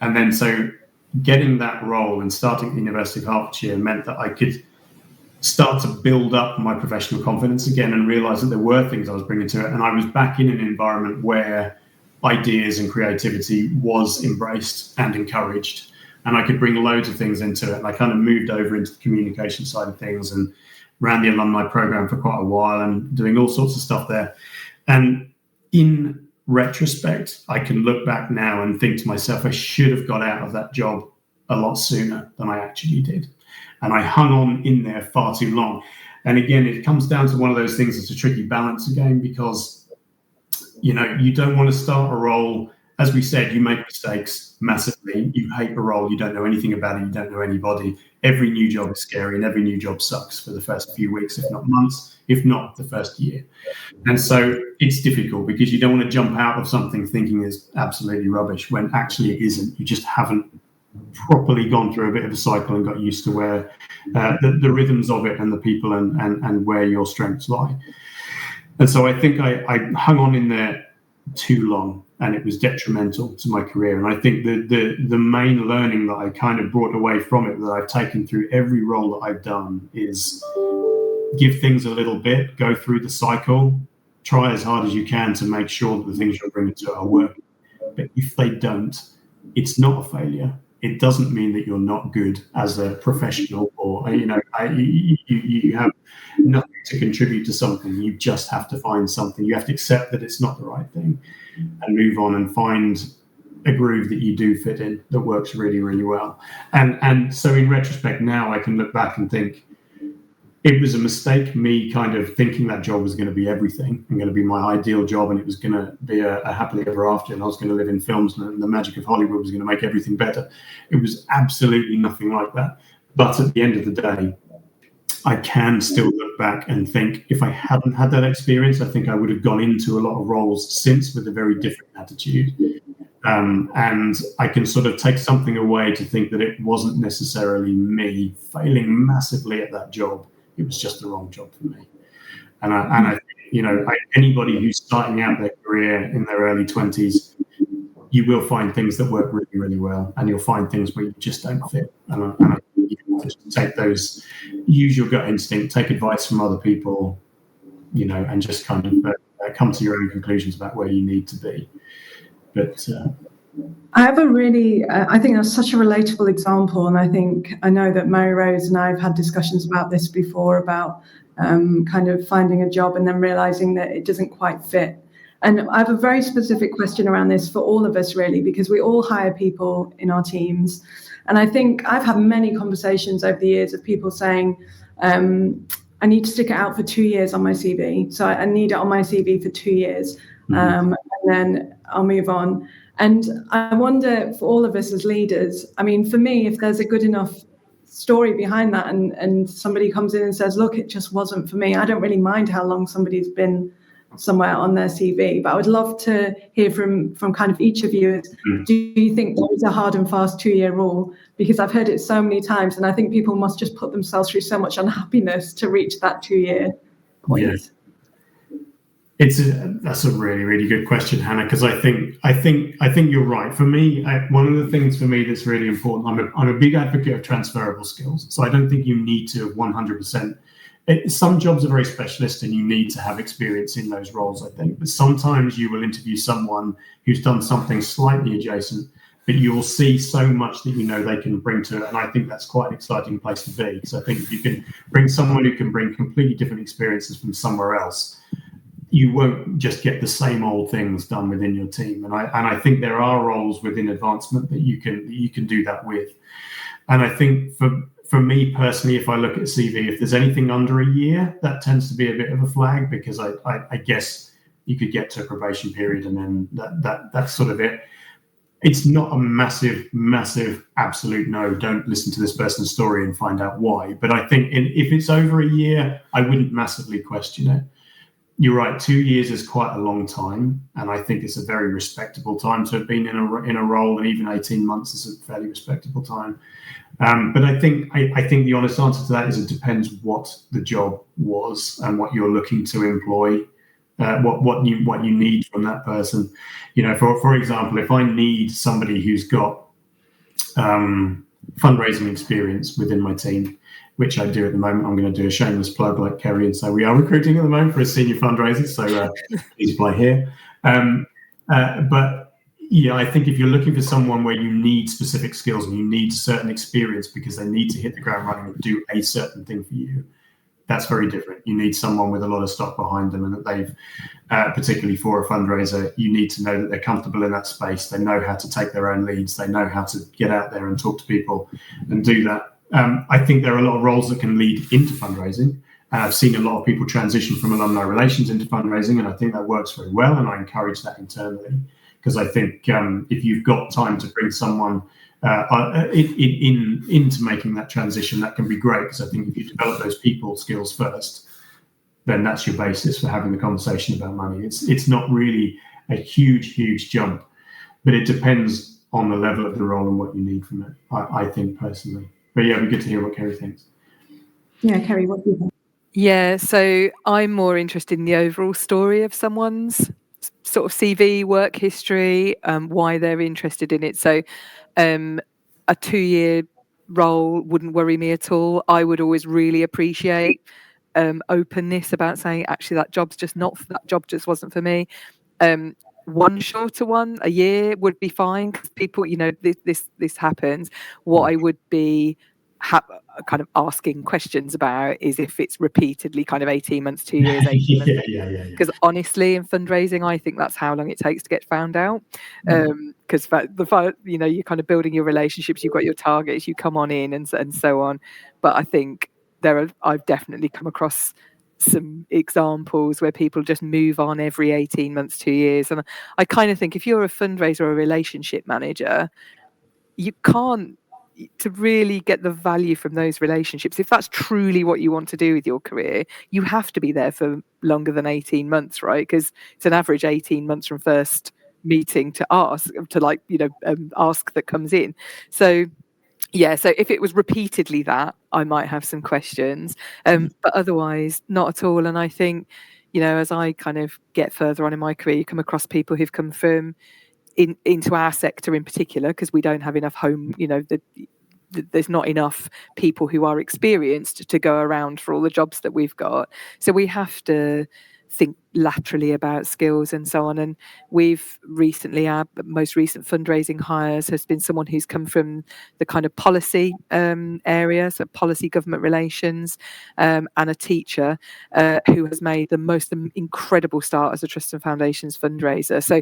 And then so getting that role and starting at the University of Hertfordshire meant that I could start to build up my professional confidence again and realize that there were things I was bringing to it. And I was back in an environment where ideas and creativity was embraced and encouraged, and I could bring loads of things into it. And I kind of moved over into the communication side of things and ran the alumni program for quite a while and doing all sorts of stuff there. And in retrospect, I can look back now and think to myself, I should have got out of that job a lot sooner than I actually did. And I hung on in there far too long. And again, it comes down to one of those things that's a tricky balance again, because, you don't want to start a role. As we said, you make mistakes massively. You hate a role. You don't know anything about it. You don't know anybody. Every new job is scary, and every new job sucks for the first few weeks, if not months, if not the first year. And so it's difficult, because you don't want to jump out of something thinking it's absolutely rubbish when actually it isn't. You just haven't properly gone through a bit of a cycle and got used to where the rhythms of it and the people and where your strengths lie. And so I think I hung on in there too long, and it was detrimental to my career. And I think the main learning that I kind of brought away from it, that I've taken through every role that I've done, is give things a little bit, go through the cycle, try as hard as you can to make sure that the things you're bringing to it are working. But if they don't, it's not a failure. It doesn't mean that you're not good as a professional, or you have nothing to contribute to something. You just have to find something. You have to accept that it's not the right thing and move on and find a groove that you do fit in that works really, really well. And so in retrospect now, I can look back and think it was a mistake, me kind of thinking that job was going to be everything and going to be my ideal job, and it was going to be a happily ever after, and I was going to live in films and the magic of Hollywood was going to make everything better. It was absolutely nothing like that. But at the end of the day, I can still look back and think, if I hadn't had that experience, I think I would have gone into a lot of roles since with a very different attitude. And I can sort of take something away to think that it wasn't necessarily me failing massively at that job. It was just the wrong job for me. And anybody who's starting out their career in their early 20s, you will find things that work really, really well, and you'll find things where you just don't fit. And I think you just take those, use your gut instinct, take advice from other people, and just kind of come to your own conclusions about where you need to be. But I have a really, I think that's such a relatable example. And I know that Mary Rose and I have had discussions about this before, about kind of finding a job and then realizing that it doesn't quite fit. And I have a very specific question around this for all of us, really, because we all hire people in our teams. And I think I've had many conversations over the years of people saying, I need to stick it out for 2 years on my CV. So I need it on my CV for 2 years, and then I'll move on. And I wonder, for all of us as leaders, I mean, for me, if there's a good enough story behind that and somebody comes in and says, look, it just wasn't for me, I don't really mind how long somebody's been somewhere on their CV. But I would love to hear from kind of each of you. Do you think there is a hard and fast 2-year rule? Because I've heard it so many times, and I think people must just put themselves through so much unhappiness to reach that 2-year point. Yeah. That's a really, really good question, Hannah, because I think you're right. For me, one of the things for me that's really important, I'm a big advocate of transferable skills. So I don't think you need to 100%. Some jobs are very specialist and you need to have experience in those roles, I think. But sometimes you will interview someone who's done something slightly adjacent, but you'll see so much that you know they can bring to it. And I think that's quite an exciting place to be. So I think if you can bring someone who can bring completely different experiences from somewhere else, you won't just get the same old things done within your team. And I think there are roles within advancement that you can do that with. And I think for me personally, if I look at CV, if there's anything under a year, that tends to be a bit of a flag, because I guess you could get to a probation period and then that's sort of it. It's not a massive absolute no, don't listen to this person's story and find out why. But I think if it's over a year, I wouldn't massively question it. You're right, 2 years is quite a long time, and I think it's a very respectable time to have been in a role, and even 18 months is a fairly respectable time. But I think the honest answer to that is it depends what the job was and what you're looking to employ, what you need from that person. You know, for example, if I need somebody who's got fundraising experience within my team, which I do at the moment, I'm going to do a shameless plug like Kerrie and say we are recruiting at the moment for a senior fundraiser, so please apply here. But yeah, I think if you're looking for someone where you need specific skills and you need certain experience because they need to hit the ground running and do a certain thing for you, that's very different. You need someone with a lot of stock behind them, and that they've, particularly for a fundraiser, you need to know that they're comfortable in that space. They know how to take their own leads. They know how to get out there and talk to people and do that. I think there are a lot of roles that can lead into fundraising. And I've seen a lot of people transition from alumni relations into fundraising, and I think that works very well. And I encourage that internally, because I think if you've got time to bring someone into making that transition, that can be great. Because I think if you develop those people skills first, then that's your basis for having the conversation about money. It's not really a huge jump, but it depends on the level of the role and what you need from it, I think personally. But yeah, it'd be good to hear what Kerrie thinks. Yeah, Kerrie, what do you think? Yeah, so I'm more interested in the overall story of someone's sort of CV, work history, why they're interested in it. So a 2-year role wouldn't worry me at all. I would always really appreciate openness about saying, actually, that job just wasn't for me. One shorter one, a year, would be fine, because people, you know, this happens. What I would be kind of asking questions about is if it's repeatedly kind of 18 months, 2 years, 18 months. Yeah. Because honestly, in fundraising, I think that's how long it takes to get found out. Because you know, you're kind of building your relationships, you've got your targets, you come on in and so on. But I think I've definitely come across some examples where people just move on every 18 months, 2 years. And I kind of think if you're a fundraiser or a relationship manager, you can't, to really get the value from those relationships, if that's truly what you want to do with your career, you have to be there for longer than 18 months, right? Because it's an average 18 months from first meeting to ask that comes in. So yeah, so if it was repeatedly that, I might have some questions, but otherwise not at all. And I think, you know, as I kind of get further on in my career, you come across people who've come from into our sector in particular, because we don't have enough there's not enough people who are experienced to go around for all the jobs that we've got. So we have to think laterally about skills and so on. And we've recently, our most recent fundraising hires has been someone who's come from the kind of policy area, so policy, government relations, and a teacher who has made the most incredible start as a Trusts and Foundations fundraiser. So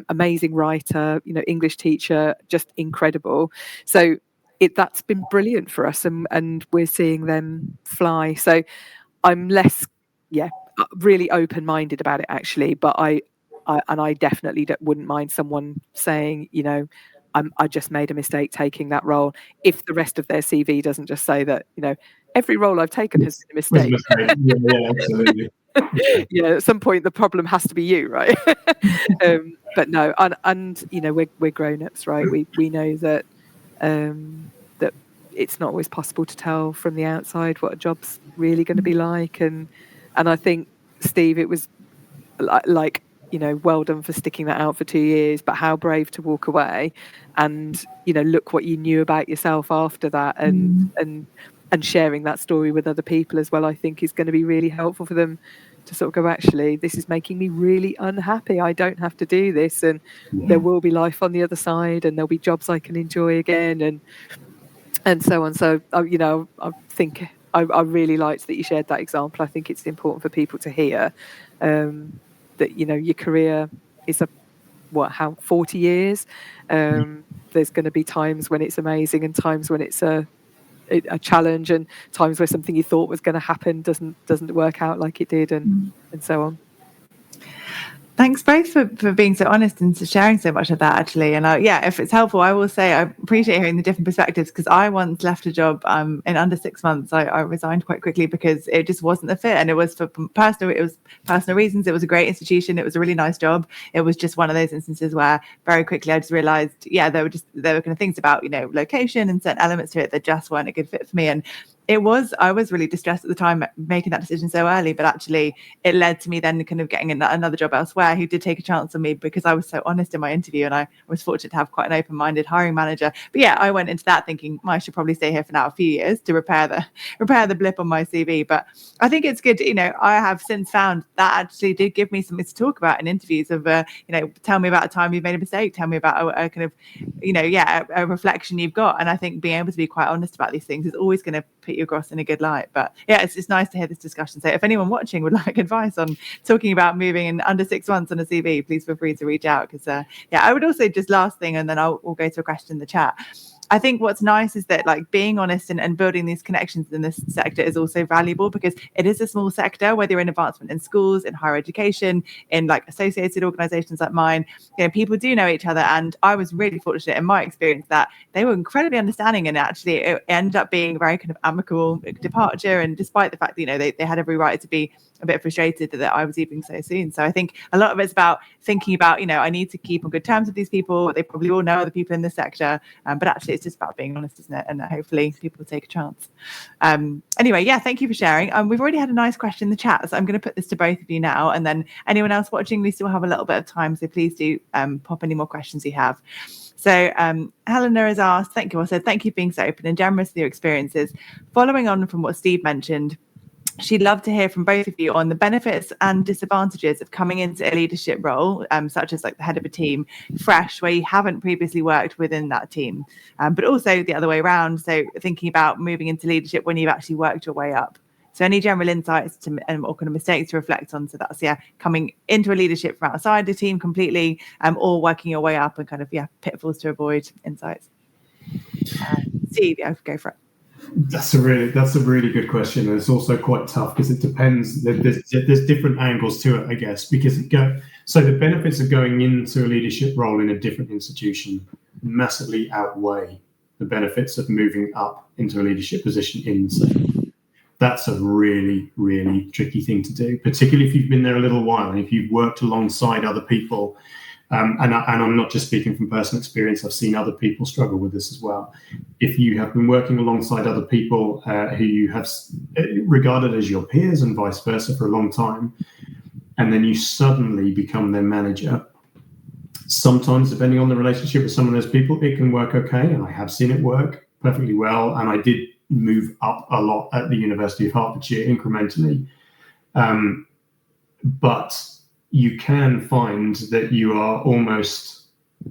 amazing writer, you know, English teacher, just incredible. So that's been brilliant for us, and we're seeing them fly. So I'm less, really open-minded about it, actually, but I definitely wouldn't mind someone saying, you know, I just made a mistake taking that role, if the rest of their CV doesn't just say that, you know, every role I've taken has been a mistake. Yeah, absolutely. Yeah, at some point the problem has to be you, right? But no, and you know, we're grown-ups, right? We know that that it's not always possible to tell from the outside what a job's really going to be like, and I think, Steve, it was like, you know, well done for sticking that out for 2 years, but how brave to walk away, and, you know, look what you knew about yourself after that, and sharing that story with other people as well, I think is going to be really helpful for them to sort of go, actually, this is making me really unhappy. I don't have to do this, and there will be life on the other side, and there'll be jobs I can enjoy again, and so on. So, you know, I think I really liked that you shared that example. I think it's important for people to hear that, you know, your career is 40 years. There's going to be times when it's amazing, and times when it's a challenge, and times where something you thought was going to happen doesn't work out like it did, and so on. Thanks both for being so honest and sharing so much of that, actually. And if it's helpful, I will say I appreciate hearing the different perspectives, because I once left a job in under 6 months. I resigned quite quickly because it just wasn't the fit, and it was for personal reasons. It was a great institution. It was a really nice job. It was just one of those instances where very quickly I just realized, there were kind of things about, you know, location and certain elements to it that just weren't a good fit for me. And I was really distressed at the time making that decision so early, but actually it led to me then kind of getting another job elsewhere who did take a chance on me because I was so honest in my interview, and I was fortunate to have quite an open-minded hiring manager. But yeah, I went into that thinking, I should probably stay here for now a few years to repair the blip on my CV. But I think it's good, you know, I have since found that actually did give me something to talk about in interviews of, you know, tell me about a time you've made a mistake, tell me about a kind of, you know, a reflection you've got. And I think being able to be quite honest about these things is always going to put you across in a good light. But yeah, it's nice to hear this discussion. So if anyone watching would like advice on talking about moving in under 6 months on a CV, please feel free to reach out, because I would also, just last thing, and then we'll go to a question in the chat. I think what's nice is that, like, being honest and building these connections in this sector is also valuable, because it is a small sector, whether you're in advancement in schools, in higher education, in like associated organizations like mine, you know, people do know each other. And I was really fortunate in my experience that they were incredibly understanding, and actually it ended up being a very kind of amicable departure. And despite the fact that, you know, they had every right to be a bit frustrated that I was leaving so soon. So I think a lot of it's about thinking about, you know, I need to keep on good terms with these people. They probably all know other people in the sector, but actually it's just about being honest, isn't it? And hopefully people will take a chance. Anyway, thank you for sharing. We've already had a nice question in the chat, so I'm going to put this to both of you now, and then anyone else watching, we still have a little bit of time, so please do pop any more questions you have. So Helena has asked, thank you. I said, thank you for being so open and generous with your experiences. Following on from what Steve mentioned, she'd love to hear from both of you on the benefits and disadvantages of coming into a leadership role, such as like the head of a team, fresh, where you haven't previously worked within that team, but also the other way around. So thinking about moving into leadership when you've actually worked your way up. So any general insights or kind of mistakes to reflect on? So that's, coming into a leadership from outside the team completely, or working your way up, and kind of, pitfalls to avoid, insights. Steve, go for it. That's a really good question, and it's also quite tough because it depends. There's different angles to it, I guess, because so the benefits of going into a leadership role in a different institution massively outweigh the benefits of moving up into a leadership position in the same. That's a really, really tricky thing to do, particularly if you've been there a little while and if you've worked alongside other people. And I'm not just speaking from personal experience. I've seen other people struggle with this as well. If you have been working alongside other people who you have regarded as your peers and vice versa for a long time, and then you suddenly become their manager, sometimes, depending on the relationship with some of those people, it can work okay. And I have seen it work perfectly well. And I did move up a lot at the University of Hertfordshire incrementally. But you can find that you are almost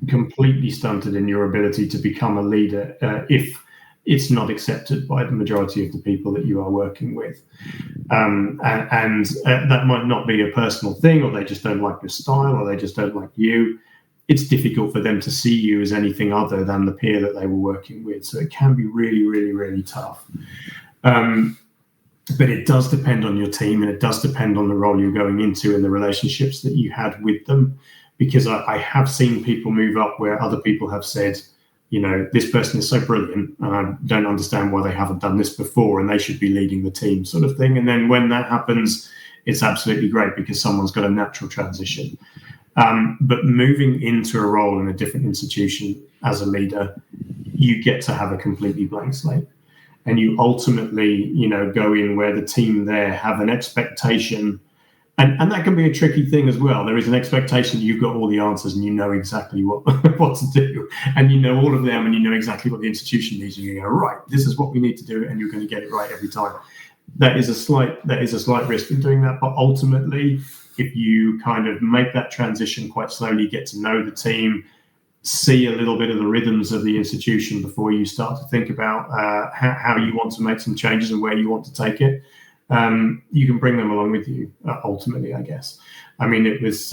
completely stunted in your ability to become a leader if it's not accepted by the majority of the people that you are working with. And that might not be a personal thing, or they just don't like your style, or they just don't like you. It's difficult for them to see you as anything other than the peer that they were working with. So it can be really, really, really tough. But it does depend on your team, and it does depend on the role you're going into and the relationships that you had with them. Because I have seen people move up where other people have said, you know, this person is so brilliant, and I don't understand why they haven't done this before, and they should be leading the team, sort of thing. And then when that happens, it's absolutely great because someone's got a natural transition. But moving into a role in a different institution as a leader, you get to have a completely blank slate. And you ultimately, go in where the team there have an expectation. And that can be a tricky thing as well. There is an expectation you've got all the answers and you know exactly what to do. And you know all of them and you know exactly what the institution needs. And you go, right, this is what we need to do. And you're going to get it right every time. That is a slight risk in doing that. But ultimately, if you kind of make that transition quite slowly, get to know the team, see a little bit of the rhythms of the institution before you start to think about how you want to make some changes and where you want to take it, you can bring them along with you, ultimately, I guess. I mean, it was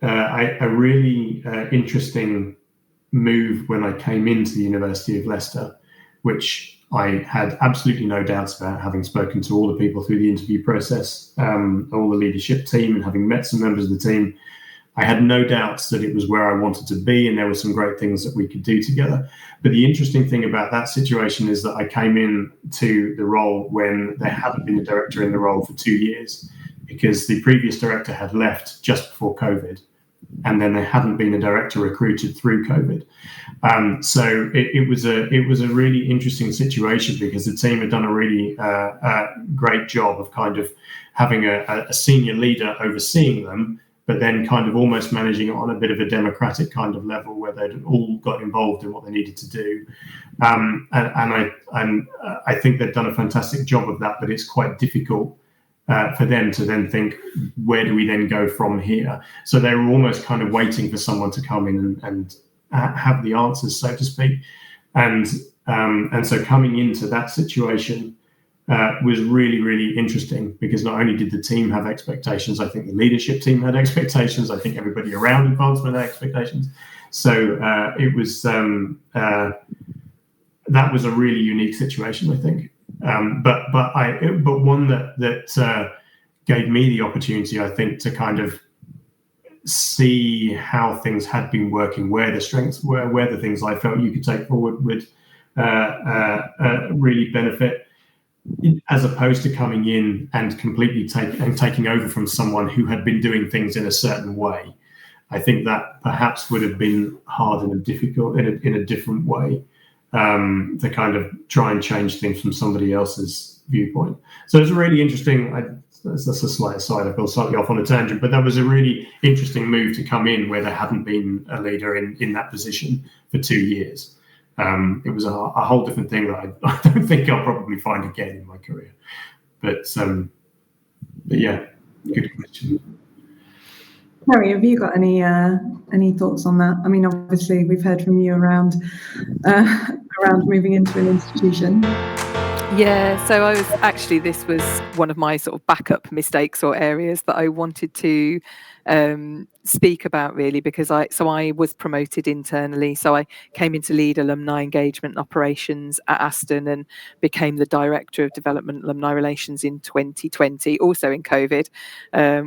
a really interesting move when I came into the University of Leicester, which I had absolutely no doubts about, having spoken to all the people through the interview process, all the leadership team, and having met some members of the team. I had no doubts that it was where I wanted to be, and there were some great things that we could do together. But the interesting thing about that situation is that I came in to the role when there hadn't been a director in the role for 2 years, because the previous director had left just before COVID, and then there hadn't been a director recruited through COVID. So it was a really interesting situation, because the team had done a really great job of kind of having a senior leader overseeing them, but then kind of almost managing it on a bit of a democratic kind of level where they'd all got involved in what they needed to do. And I think they've done a fantastic job of that, but it's quite difficult for them to then think, where do we then go from here? So they were almost kind of waiting for someone to come in and have the answers, so to speak. And so coming into that situation was really, really interesting, because not only did the team have expectations, I think the leadership team had expectations. I think everybody around advancement had expectations. So it was that was a really unique situation, I think. But one that gave me the opportunity, I think, to kind of see how things had been working, where the strengths were, where the things I felt you could take forward would really benefit, as opposed to coming in and completely taking over from someone who had been doing things in a certain way. I think that perhaps would have been hard and difficult in a different way, to kind of try and change things from somebody else's viewpoint. So it's really interesting. That's a slight aside. I feel slightly off on a tangent, but that was a really interesting move to come in where there hadn't been a leader in that position for 2 years. It was a whole different thing that I don't think I'll probably find again in my career. But yeah, good question. Kerrie, have you got any thoughts on that? I mean, obviously we've heard from you around moving into an institution. Yeah, so this was one of my sort of backup mistakes or areas that I wanted to speak about, really, because I was promoted internally. So I came in to lead alumni engagement and operations at Aston and became the director of development alumni relations in 2020, also in COVID,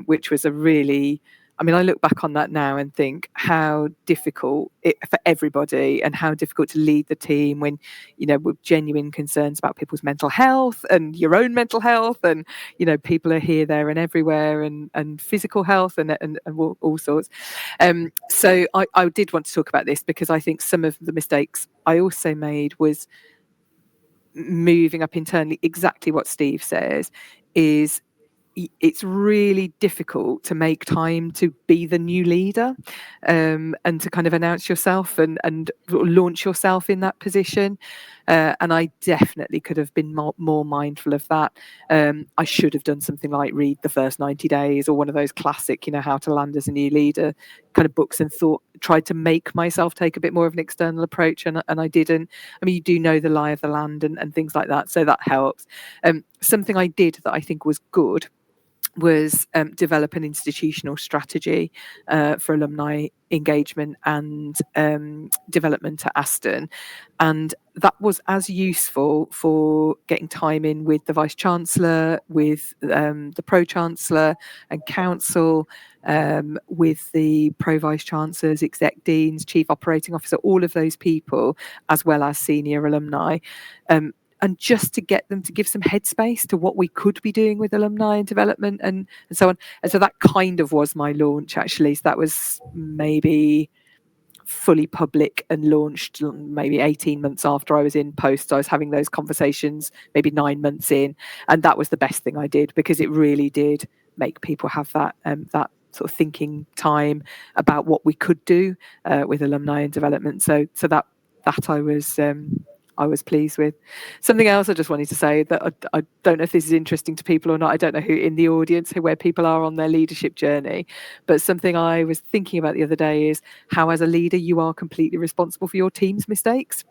which was a really, I mean, I look back on that now and think how difficult it for everybody, and how difficult to lead the team when, with genuine concerns about people's mental health and your own mental health, and, people are here, there and everywhere, and physical health and all sorts. So I did want to talk about this, because I think some of the mistakes I also made was moving up internally. Exactly what Steve says is, it's really difficult to make time to be the new leader, and to kind of announce yourself and launch yourself in that position. And I definitely could have been more mindful of that. I should have done something like read The First 90 Days, or one of those classic, How to Land as a New Leader kind of books, and tried to make myself take a bit more of an external approach. And I didn't. I mean, you do know the lie of the land and things like that. So that helps. Something I did that I think was good was develop an institutional strategy for alumni engagement and development at Aston. And that was as useful for getting time in with the Vice-Chancellor, with the Pro-Chancellor and Council, with the Pro-Vice-Chancellors, Exec Deans, Chief Operating Officer, all of those people, as well as senior alumni. and just to get them to give some headspace to what we could be doing with alumni and development and so on. And so that kind of was my launch, actually. So that was maybe fully public and launched maybe 18 months after I was in post. I was having those conversations maybe 9 months in, and that was the best thing I did, because it really did make people have that sort of thinking time about what we could do with alumni and development. So that I was pleased with. Something else I just wanted to say that I don't know if this is interesting to people or not. I don't know who in the audience, where people are on their leadership journey, but something I was thinking about the other day is how, as a leader, you are completely responsible for your team's mistakes.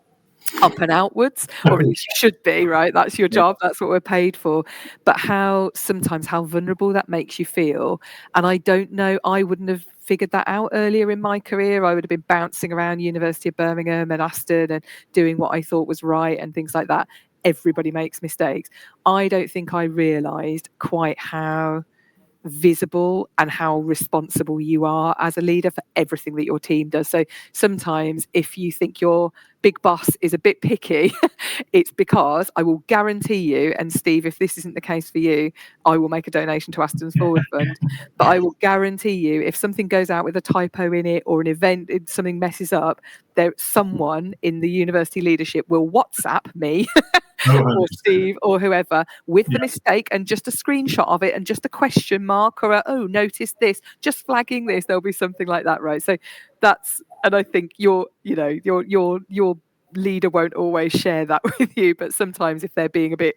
Up and outwards, or at least you should be, right? That's your job, that's what we're paid for. But how vulnerable that makes you feel. And I don't know, I wouldn't have figured that out earlier in my career. I would have been bouncing around University of Birmingham and Aston and doing what I thought was right and things like that. Everybody makes mistakes. I don't think I realised quite how visible and how responsible you are as a leader for everything that your team does. So sometimes if you think your big boss is a bit picky, it's because I will guarantee you, and Steve, if this isn't the case for you, I will make a donation to Aston's Forward Fund, but I will guarantee you, if something goes out with a typo in it or an event, something messes up, someone in the university leadership will WhatsApp me or Steve or whoever with the mistake and just a screenshot of it and just a question mark or notice this, just flagging this. There'll be something like that, right? So that's, and I think your leader won't always share that with you, but sometimes if they're being a bit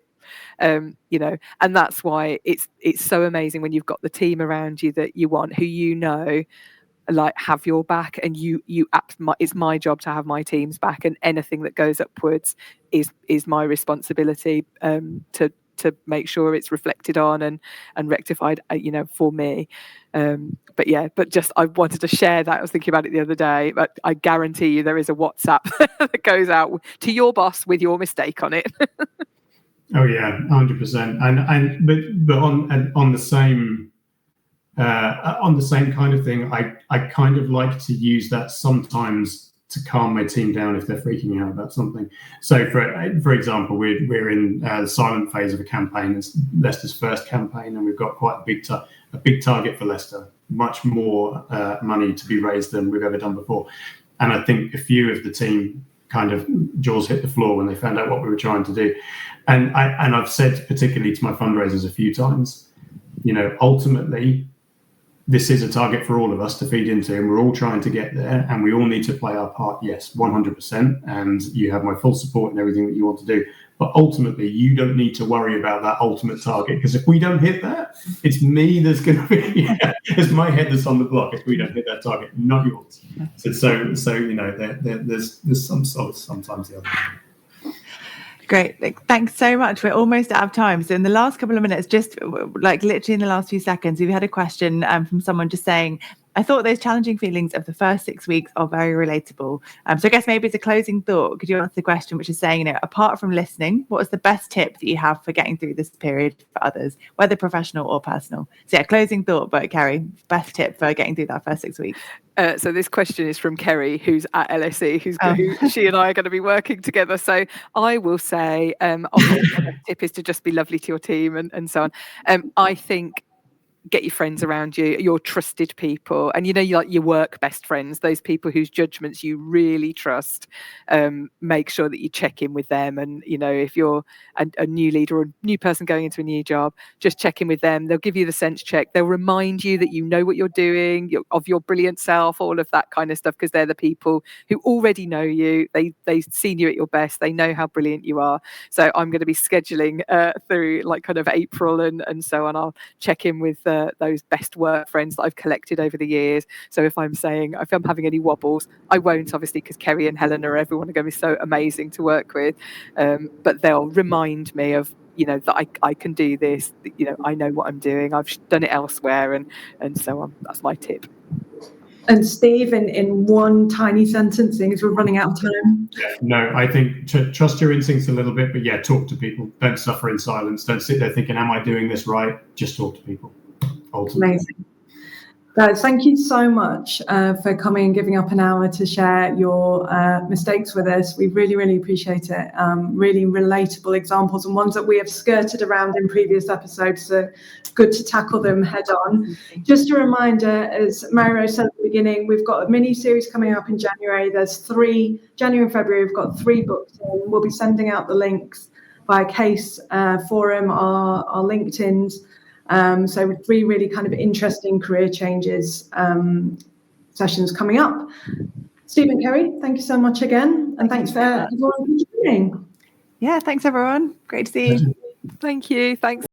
and that's why it's so amazing when you've got the team around you that you want, who like have your back, and it's my job to have my team's back, and anything that goes upwards is my responsibility to make sure it's reflected on and rectified for me. But just I wanted to share that. I was thinking about it the other day, but I guarantee you there is a WhatsApp that goes out to your boss with your mistake on it. Oh yeah, 100%. But on the same kind of thing, I kind of like to use that sometimes to calm my team down if they're freaking out about something. So for example, we're in the silent phase of a campaign. It's Leicester's first campaign, and we've got quite a big target for Leicester, much more money to be raised than we've ever done before. And I think a few of the team kind of jaws hit the floor when they found out what we were trying to do. And I've said particularly to my fundraisers a few times, ultimately, this is a target for all of us to feed into, and we're all trying to get there, and we all need to play our part. Yes, 100%. And you have my full support in everything that you want to do. But ultimately, you don't need to worry about that ultimate target, because if we don't hit that, it's me that's going to be, it's my head that's on the block if we don't hit that target, not yours. So there's some solace sometimes the other way. Great. Thanks so much. We're almost out of time. So in the last couple of minutes, just like literally in the last few seconds, we've had a question from someone just saying, I thought those challenging feelings of the first 6 weeks are very relatable. So I guess maybe it's a closing thought. Could you answer the question, which is saying, apart from listening, what is the best tip that you have for getting through this period for others, whether professional or personal? So yeah, closing thought, but Kerrie, best tip for getting through that first 6 weeks. So this question is from Kerrie, who's at LSE, who she and I are going to be working together. So I will say, obviously, the tip is to just be lovely to your team and so on. I think get your friends around you, your trusted people, and your work best friends, those people whose judgments you really trust. Make sure that you check in with them, and if you're a new leader or a new person going into a new job, just check in with them. They'll give you the sense check. They'll remind you that you know what you're doing, of your brilliant self, all of that kind of stuff, because they're the people who already know you. They've seen you at your best. They know how brilliant you are. So I'm going to be scheduling through like kind of April and so on. I'll check in with those best work friends that I've collected over the years. So if I'm having any wobbles, I won't, obviously, because Kerrie and Helen are everyone are going to be so amazing to work with. But they'll remind me of that I can do this. I know what I'm doing. I've done it elsewhere, and so on. That's my tip. And Steve, in one tiny sentence, seeing as we're running out of time. Yeah, no, I think trust your instincts a little bit, but yeah, talk to people. Don't suffer in silence. Don't sit there thinking, am I doing this right? Just talk to people. Ultimately. Amazing. Guys, thank you so much for coming and giving up an hour to share your mistakes with us. We really, really appreciate it. Really relatable examples and ones that we have skirted around in previous episodes. So good to tackle them head on. Just a reminder, as Mary-Rose said at the beginning, we've got a mini series coming up in January. There's 3, January and February, we've got 3 books in. We'll be sending out the links via Case Forum, our LinkedIn's. So 3 really kind of interesting career changes sessions coming up. Steve and Kerrie, thank you so much again. And thanks for everyone for joining. Yeah, thanks everyone. Great to see you. Thank you. Thanks.